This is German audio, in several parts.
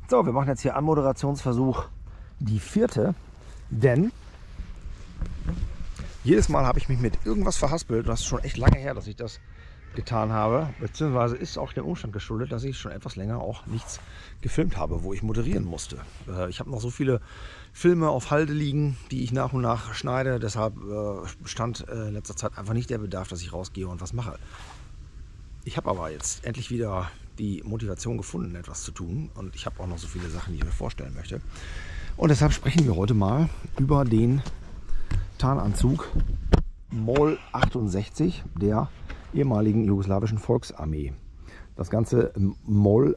So, wir machen jetzt hier Anmoderationsversuch die 4. Denn jedes Mal habe ich mich mit irgendwas verhaspelt. Das ist schon echt lange her, dass ich das getan habe. Beziehungsweise ist auch dem Umstand geschuldet, dass ich schon etwas länger auch nichts gefilmt habe, wo ich moderieren musste. Ich habe noch so viele Filme auf Halde liegen, die ich nach und nach schneide. Deshalb stand in letzter Zeit einfach nicht der Bedarf, dass ich rausgehe und was mache. Ich habe aber jetzt endlich wieder die Motivation gefunden, etwas zu tun. Und ich habe auch noch so viele Sachen, die ich mir vorstellen möchte. Und deshalb sprechen wir heute mal über den Tarnanzug MOL 68 der ehemaligen jugoslawischen Volksarmee. Das ganze MOL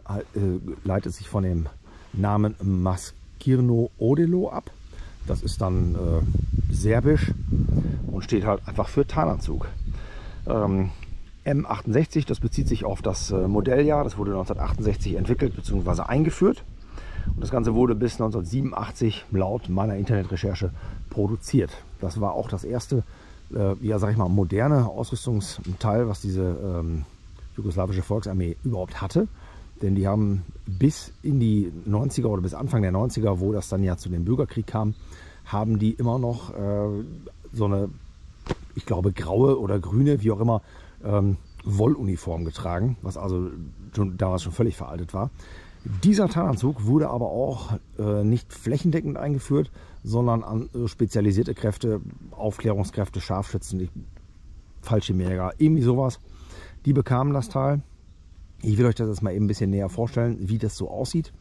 leitet sich von dem Namen Maskirno Odelo ab. Das ist dann serbisch und steht halt einfach für Tarnanzug. M68, das bezieht sich auf das Modelljahr. Das wurde 1968 entwickelt bzw. eingeführt. Und das Ganze wurde bis 1987 laut meiner Internetrecherche produziert. Das war auch das erste, ja, sag ich mal, moderne Ausrüstungsteil, was diese jugoslawische Volksarmee überhaupt hatte. Denn die haben bis in die 90er oder bis Anfang der 90er, wo das dann ja zu dem Bürgerkrieg kam, haben die immer noch so eine, ich glaube, graue oder grüne, wie auch immer, Wolluniform getragen, was also damals schon völlig veraltet war. Dieser Tarnanzug wurde aber auch nicht flächendeckend eingeführt, sondern an spezialisierte Kräfte, Aufklärungskräfte, Scharfschützen, Fallschirmjäger, irgendwie sowas. Die bekamen das Teil. Ich will euch das jetzt mal eben ein bisschen näher vorstellen, wie das so aussieht.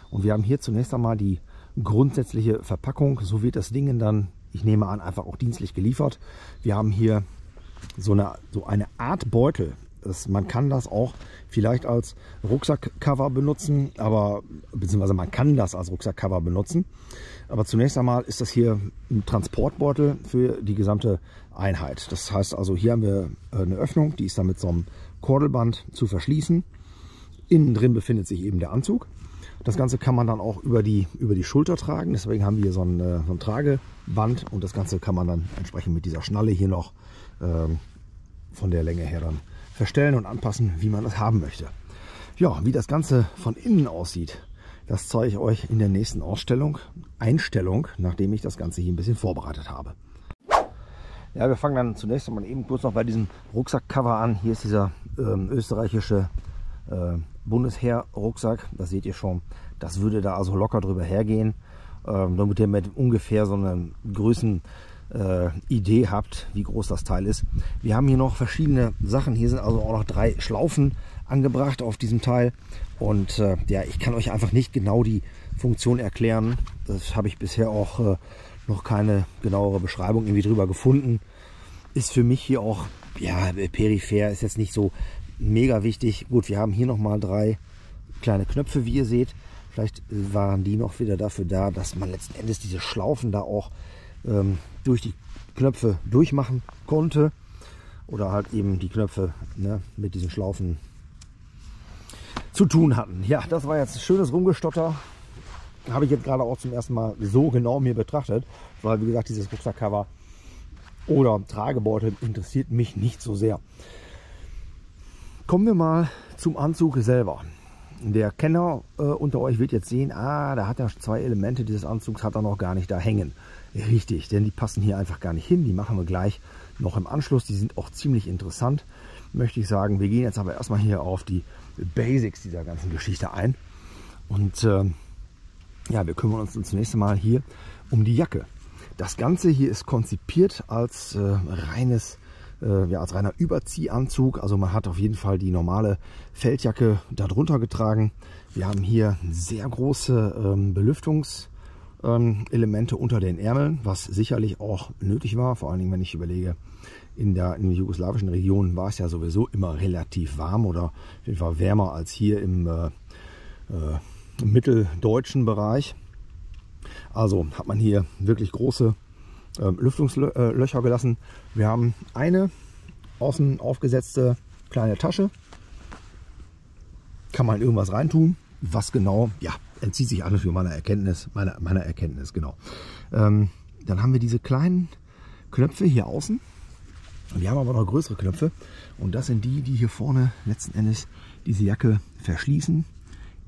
Und wir haben hier zunächst einmal die grundsätzliche Verpackung. So wird das Ding dann, ich nehme an, einfach auch dienstlich geliefert. Wir haben hier so eine Art Beutel. Man kann das auch vielleicht als Rucksackcover benutzen, beziehungsweise man kann das als Rucksackcover benutzen. Aber zunächst einmal ist das hier ein Transportbeutel für die gesamte Einheit. Das heißt also, hier haben wir eine Öffnung, die ist dann mit so einem Kordelband zu verschließen. Innen drin befindet sich eben der Anzug. Das Ganze kann man dann auch über die Schulter tragen. Deswegen haben wir hier so ein Trageband und das Ganze kann man dann entsprechend mit dieser Schnalle hier noch von der Länge her dann verstellen und anpassen, wie man das haben möchte. Ja, wie das Ganze von innen aussieht, das zeige ich euch in der nächsten Einstellung, nachdem ich das Ganze hier ein bisschen vorbereitet habe. Ja, wir fangen dann zunächst einmal eben kurz noch bei diesem Rucksackcover an. Hier ist dieser österreichische Bundesheer-Rucksack. Das seht ihr schon. Das würde da also locker drüber hergehen. Damit ihr mit ungefähr so eine Idee habt, wie groß das Teil ist. Wir haben hier noch verschiedene Sachen. Hier sind also auch noch 3 Schlaufen angebracht auf diesem Teil. Und ja, ich kann euch einfach nicht genau die Funktion erklären. Das habe ich bisher auch noch keine genauere Beschreibung irgendwie drüber gefunden. Ist für mich hier auch, ja, peripher, ist jetzt nicht so mega wichtig. Gut, wir haben hier noch mal 3 kleine Knöpfe, wie ihr seht. Vielleicht waren die noch wieder dafür da, dass man letzten Endes diese Schlaufen da auch durch die Knöpfe durchmachen konnte. Oder halt eben die Knöpfe, ne, mit diesen Schlaufen zu tun hatten. Ja, das war jetzt ein schönes Rumgestotter. Habe ich jetzt gerade auch zum ersten Mal so genau mir betrachtet. Weil, wie gesagt, dieses Rucksackcover oder Tragebeutel interessiert mich nicht so sehr. Kommen wir mal zum Anzug selber. Der Kenner unter euch wird jetzt sehen, da hat er 2 Elemente dieses Anzugs, hat er noch gar nicht da hängen. Richtig, denn die passen hier einfach gar nicht hin. Die machen wir gleich noch im Anschluss. Die sind auch ziemlich interessant, möchte ich sagen. Wir gehen jetzt aber erstmal hier auf die Basics dieser ganzen Geschichte ein. Und ja, wir kümmern uns zunächst einmal hier um die Jacke. Das Ganze hier ist konzipiert als als reiner Überziehanzug. Also man hat auf jeden Fall die normale Feldjacke darunter getragen. Wir haben hier sehr große Belüftungselemente unter den Ärmeln, was sicherlich auch nötig war. Vor allen Dingen, wenn ich überlege, in den jugoslawischen Regionen war es ja sowieso immer relativ warm oder auf jeden Fall wärmer als hier im mitteldeutschen Bereich. Also hat man hier wirklich große Lüftungslöcher gelassen. Wir haben eine außen aufgesetzte kleine Tasche. Kann man irgendwas reintun. Was genau, ja, entzieht sich alles für meiner Erkenntnis, genau. Dann haben wir diese kleinen Knöpfe hier außen. Wir haben aber noch größere Knöpfe. Und das sind die hier vorne letzten Endes diese Jacke verschließen.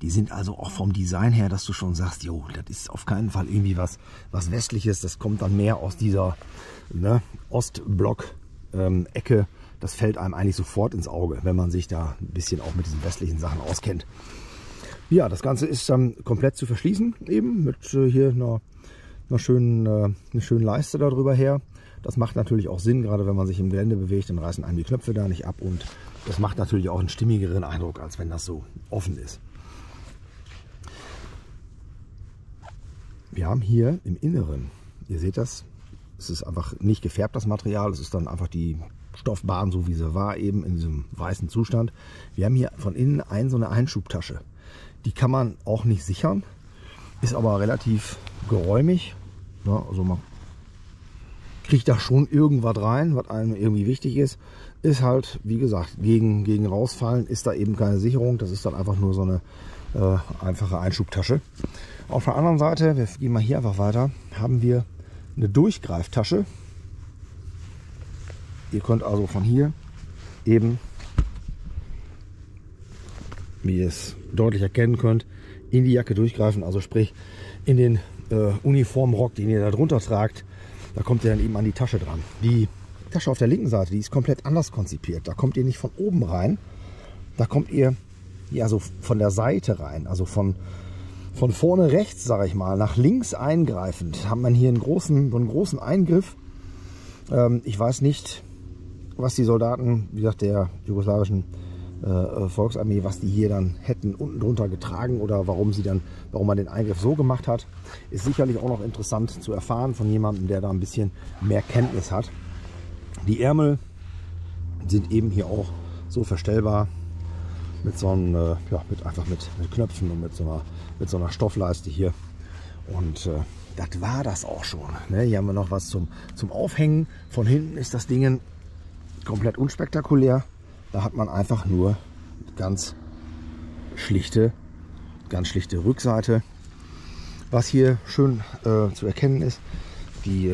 Die sind also auch vom Design her, dass du schon sagst, jo, das ist auf keinen Fall irgendwie was Westliches. Das kommt dann mehr aus dieser Ostblock-Ecke. Das fällt einem eigentlich sofort ins Auge, wenn man sich da ein bisschen auch mit diesen westlichen Sachen auskennt. Ja, das Ganze ist dann komplett zu verschließen, eben mit hier einer schönen Leiste darüber her. Das macht natürlich auch Sinn, gerade wenn man sich im Gelände bewegt, dann reißen einem die Knöpfe da nicht ab und das macht natürlich auch einen stimmigeren Eindruck, als wenn das so offen ist. Wir haben hier im Inneren, ihr seht das, es ist einfach nicht gefärbt, das Material, es ist dann einfach die Stoffbahn, so wie sie war, eben in diesem weißen Zustand. Wir haben hier von innen so eine Einschubtasche. Die kann man auch nicht sichern, ist aber relativ geräumig. Ja, also man kriegt da schon irgendwas rein, was einem irgendwie wichtig ist. Ist halt, wie gesagt, gegen rausfallen ist da eben keine Sicherung. Das ist dann einfach nur so eine einfache Einschubtasche. Auf der anderen Seite, wir gehen mal hier einfach weiter, haben wir eine Durchgreiftasche. Ihr könnt also von hier eben, wie ihr es deutlich erkennen könnt, in die Jacke durchgreifen. Also sprich in den Uniformrock, den ihr da drunter tragt, da kommt ihr dann eben an die Tasche dran. Die Tasche auf der linken Seite, die ist komplett anders konzipiert. Da kommt ihr nicht von oben rein, da kommt ihr ja so von der Seite rein, also von vorne rechts, sage ich mal, nach links eingreifend, hat man hier einen großen Eingriff. Ich weiß nicht, was die Soldaten, wie gesagt, der jugoslawischen Volksarmee, was die hier dann hätten unten drunter getragen oder warum man den Eingriff so gemacht hat, ist sicherlich auch noch interessant zu erfahren von jemandem, der da ein bisschen mehr Kenntnis hat. Die Ärmel sind eben hier auch so verstellbar mit so einem, mit Knöpfen und mit so einer Stoffleiste hier. Und das war das auch schon. Ne? Hier haben wir noch was zum Aufhängen. Von hinten ist das Ding komplett unspektakulär. Da hat man einfach nur ganz schlichte Rückseite. Was hier schön zu erkennen ist, die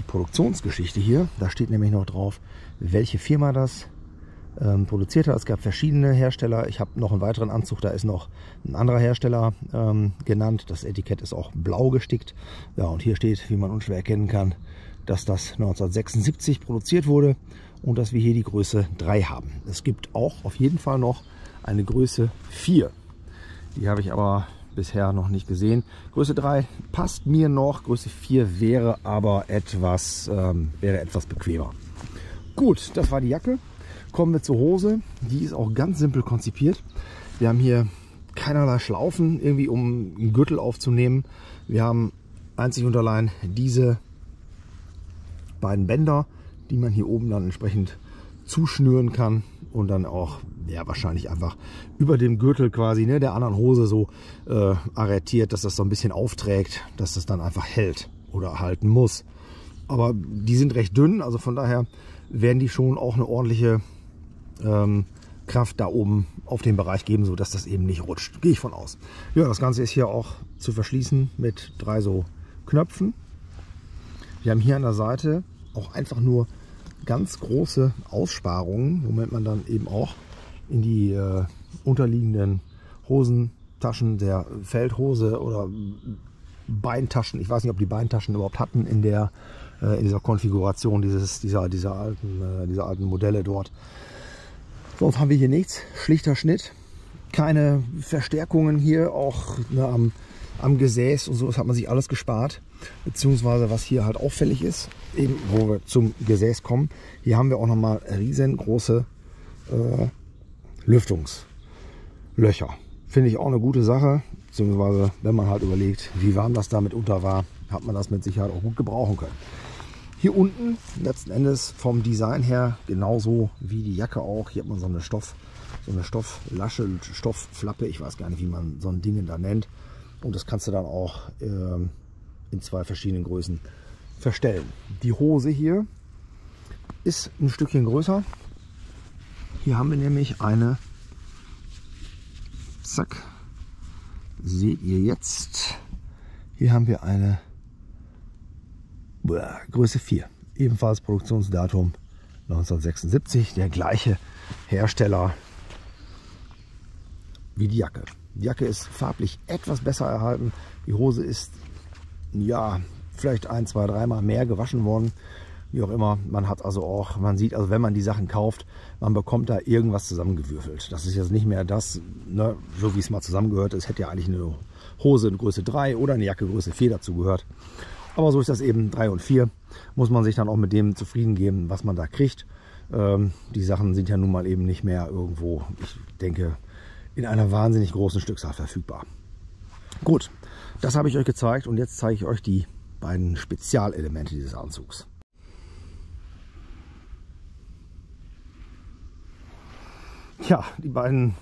Produktionsgeschichte hier. Da steht nämlich noch drauf, welche Firma das produziert hat. Es gab verschiedene Hersteller. Ich habe noch einen weiteren Anzug, da ist noch ein anderer Hersteller genannt. Das Etikett ist auch blau gestickt. Ja, und hier steht, wie man unschwer erkennen kann, dass das 1976 produziert wurde und dass wir hier die Größe 3 haben. Es gibt auch auf jeden Fall noch eine Größe 4. Die habe ich aber bisher noch nicht gesehen. Größe 3 passt mir noch, Größe 4 wäre aber etwas bequemer. Gut, das war die Jacke. Kommen wir zur Hose. Die ist auch ganz simpel konzipiert. Wir haben hier keinerlei Schlaufen, irgendwie um einen Gürtel aufzunehmen. Wir haben einzig und allein diese beiden Bänder, die man hier oben dann entsprechend zuschnüren kann und dann auch wahrscheinlich einfach über dem Gürtel quasi der anderen Hose so arretiert, dass das so ein bisschen aufträgt, dass das dann einfach hält oder halten muss. Aber die sind recht dünn, also von daher werden die schon auch eine ordentliche Kraft da oben auf den Bereich geben, sodass das eben nicht rutscht. Gehe ich von aus. Ja, das Ganze ist hier auch zu verschließen mit 3 so Knöpfen. Wir haben hier an der Seite auch einfach nur ganz große Aussparungen, womit man dann eben auch in die unterliegenden Hosentaschen der Feldhose oder Beintaschen, ich weiß nicht, ob die Beintaschen überhaupt hatten in dieser Konfiguration dieser alten Modelle dort. Sonst haben wir hier nichts, schlichter Schnitt, keine Verstärkungen hier, auch am Gesäß und so, das hat man sich alles gespart. Beziehungsweise was hier halt auffällig ist, eben wo wir zum Gesäß kommen, hier haben wir auch nochmal riesengroße Lüftungslöcher. Finde ich auch eine gute Sache, beziehungsweise wenn man halt überlegt, wie warm das da mitunter war, hat man das mit Sicherheit auch gut gebrauchen können. Hier unten, letzten Endes vom Design her, genauso wie die Jacke auch. Hier hat man so eine Stofflasche, Stoffflappe, ich weiß gar nicht, wie man so ein Ding da nennt. Und das kannst du dann auch in 2 verschiedenen Größen verstellen. Die Hose hier ist ein Stückchen größer. Hier haben wir nämlich eine, zack, seht ihr jetzt, hier haben wir eine Größe 4. Ebenfalls Produktionsdatum 1976, der gleiche Hersteller. wie die Jacke. Die Jacke ist farblich etwas besser erhalten. Die Hose ist, ja, vielleicht 1, 2, 3 Mal mehr gewaschen worden. Wie auch immer, man hat also auch, man sieht also, wenn man die Sachen kauft, man bekommt da irgendwas zusammengewürfelt. Das ist jetzt nicht mehr das, ne, so wie es mal zusammengehört ist. Hätte ja eigentlich eine Hose in Größe 3 oder eine Jacke Größe 4 dazu gehört. Aber so ist das eben 3 und 4. Muss man sich dann auch mit dem zufrieden geben, was man da kriegt. Die Sachen sind ja nun mal eben nicht mehr irgendwo, ich denke, in einer wahnsinnig großen Stückzahl verfügbar. Gut, das habe ich euch gezeigt und jetzt zeige ich euch die beiden Spezialelemente dieses Anzugs. Ja, die beiden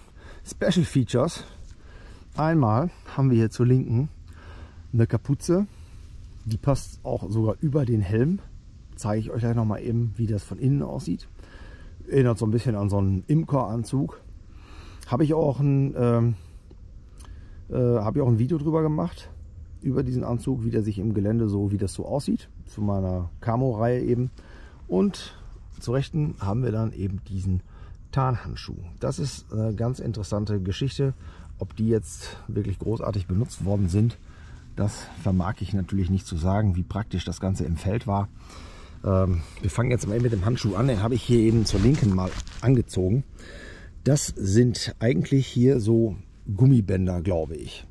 Special Features. Einmal haben wir hier zur Linken eine Kapuze, die passt auch sogar über den Helm. Zeige ich euch gleich noch mal eben, wie das von innen aussieht. Erinnert so ein bisschen an so einen Imker-Anzug. Habe ich auch ein Video drüber gemacht, über diesen Anzug, wie der sich im Gelände so, wie das so aussieht, zu meiner Camo-Reihe eben. Und zur Rechten haben wir dann eben diesen Tarnhandschuh. Das ist eine ganz interessante Geschichte. Ob die jetzt wirklich großartig benutzt worden sind, das vermag ich natürlich nicht zu sagen, wie praktisch das Ganze im Feld war. Wir fangen jetzt mal mit dem Handschuh an. Den habe ich hier eben zur Linken mal angezogen. Das sind eigentlich hier so Gummibänder, glaube ich.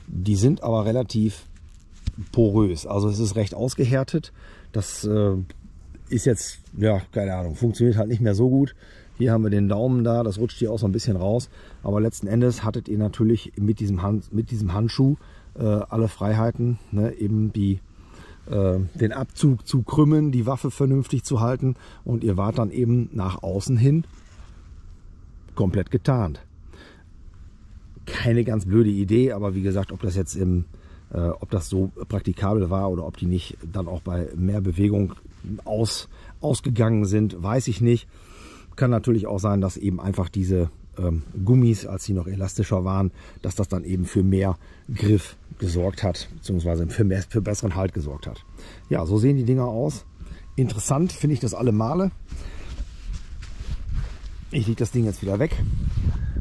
Die sind aber relativ porös. Also es ist recht ausgehärtet. Das ist jetzt, ja, keine Ahnung, funktioniert halt nicht mehr so gut. Hier haben wir den Daumen da, das rutscht hier auch so ein bisschen raus. Aber letzten Endes hattet ihr natürlich mit diesem Handschuh alle Freiheiten, ne, eben den Abzug zu krümmen, die Waffe vernünftig zu halten. Und ihr wart dann eben nach außen hin komplett getarnt. Keine ganz blöde Idee, aber wie gesagt, ob das jetzt ob das so praktikabel war oder ob die nicht dann auch bei mehr Bewegung ausgegangen sind, weiß ich nicht. Kann natürlich auch sein, dass eben einfach diese Gummis, als sie noch elastischer waren, dass das dann eben für mehr Griff gesorgt hat, beziehungsweise für besseren Halt gesorgt hat. Ja, so sehen die Dinger aus. Interessant finde ich das alle Male. Ich lege das Ding jetzt wieder weg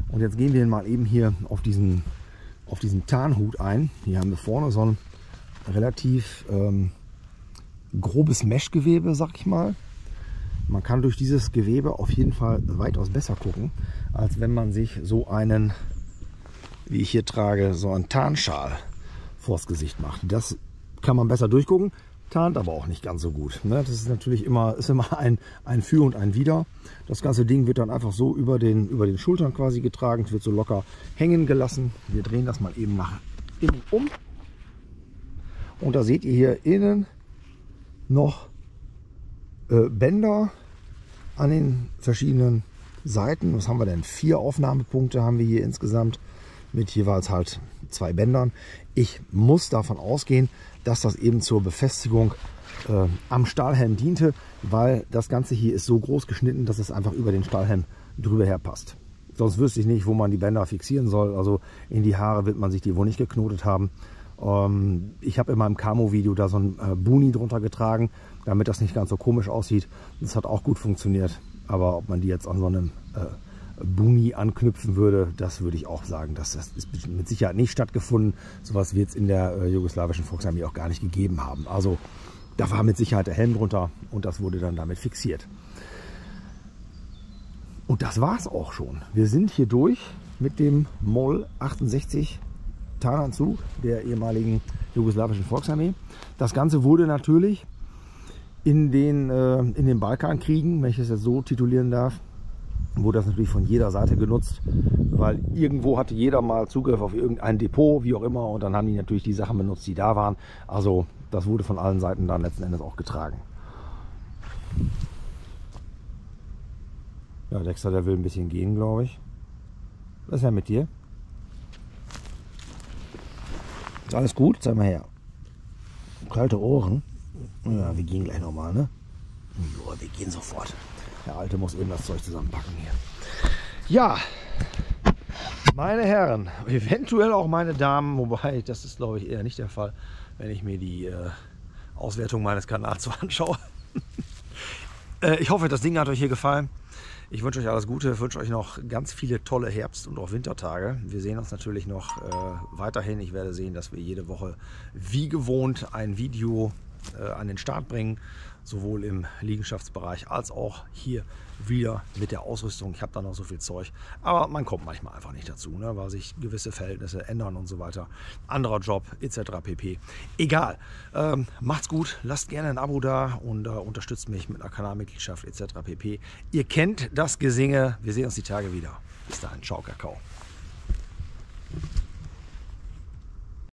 und jetzt gehen wir mal eben hier auf diesen Tarnhut ein. Hier haben wir vorne so ein relativ grobes Meshgewebe, sag ich mal. Man kann durch dieses Gewebe auf jeden Fall weitaus besser gucken, als wenn man sich so einen, wie ich hier trage, so einen Tarnschal vors Gesicht macht. Das kann man besser durchgucken, tarnt aber auch nicht ganz so gut. Das ist natürlich immer ein Für und ein Wider. Das ganze Ding wird dann einfach so über den Schultern quasi getragen, wird so locker hängen gelassen. Wir drehen das mal eben nach innen um. Und da seht ihr hier innen noch Bänder an den verschiedenen Seiten. Was haben wir denn? 4 Aufnahmepunkte haben wir hier insgesamt mit jeweils halt 2 Bändern. Ich muss davon ausgehen, dass das eben zur Befestigung am Stahlhelm diente, weil das Ganze hier ist so groß geschnitten, dass es einfach über den Stahlhelm drüber herpasst. Sonst wüsste ich nicht, wo man die Bänder fixieren soll. Also in die Haare wird man sich die wohl nicht geknotet haben. Ich habe in meinem Camo-Video da so ein Buni drunter getragen, damit das nicht ganz so komisch aussieht. Das hat auch gut funktioniert, aber ob man die jetzt an so einem Buni anknüpfen würde, das würde ich auch sagen, das ist mit Sicherheit nicht stattgefunden. Sowas wird es in der jugoslawischen Volksarmee auch gar nicht gegeben haben. Also da war mit Sicherheit der Helm drunter und das wurde dann damit fixiert. Und das war es auch schon. Wir sind hier durch mit dem MOL 68 Tarnanzug der ehemaligen jugoslawischen Volksarmee. Das Ganze wurde natürlich in den Balkankriegen, wenn ich es jetzt so titulieren darf, wurde das natürlich von jeder Seite genutzt, weil irgendwo hatte jeder mal Zugriff auf irgendein Depot, wie auch immer, und dann haben die natürlich die Sachen benutzt, die da waren. Also das wurde von allen Seiten dann letzten Endes auch getragen. Ja, Dexter, der will ein bisschen gehen, glaube ich. Was ist ja mit dir? Ist alles gut? Zeig mal her. Kalte Ohren. Ja, wir gehen gleich nochmal, ne? Ja, wir gehen sofort. Der Alte muss eben das Zeug zusammenpacken hier. Ja, meine Herren, eventuell auch meine Damen, wobei das ist, glaube ich, eher nicht der Fall, wenn ich mir die Auswertung meines Kanals so anschaue. Ich hoffe, das Ding hat euch hier gefallen. Ich wünsche euch alles Gute, wünsche euch noch ganz viele tolle Herbst- und auch Wintertage. Wir sehen uns natürlich noch weiterhin. Ich werde sehen, dass wir jede Woche wie gewohnt ein Video an den Start bringen, sowohl im Liegenschaftsbereich als auch hier wieder mit der Ausrüstung. Ich habe da noch so viel Zeug, aber man kommt manchmal einfach nicht dazu, ne, weil sich gewisse Verhältnisse ändern und so weiter. Anderer Job etc. pp. Egal. Macht's gut, lasst gerne ein Abo da und unterstützt mich mit einer Kanalmitgliedschaft etc. pp. Ihr kennt das Gesinge. Wir sehen uns die Tage wieder. Bis dahin. Ciao, Kakao.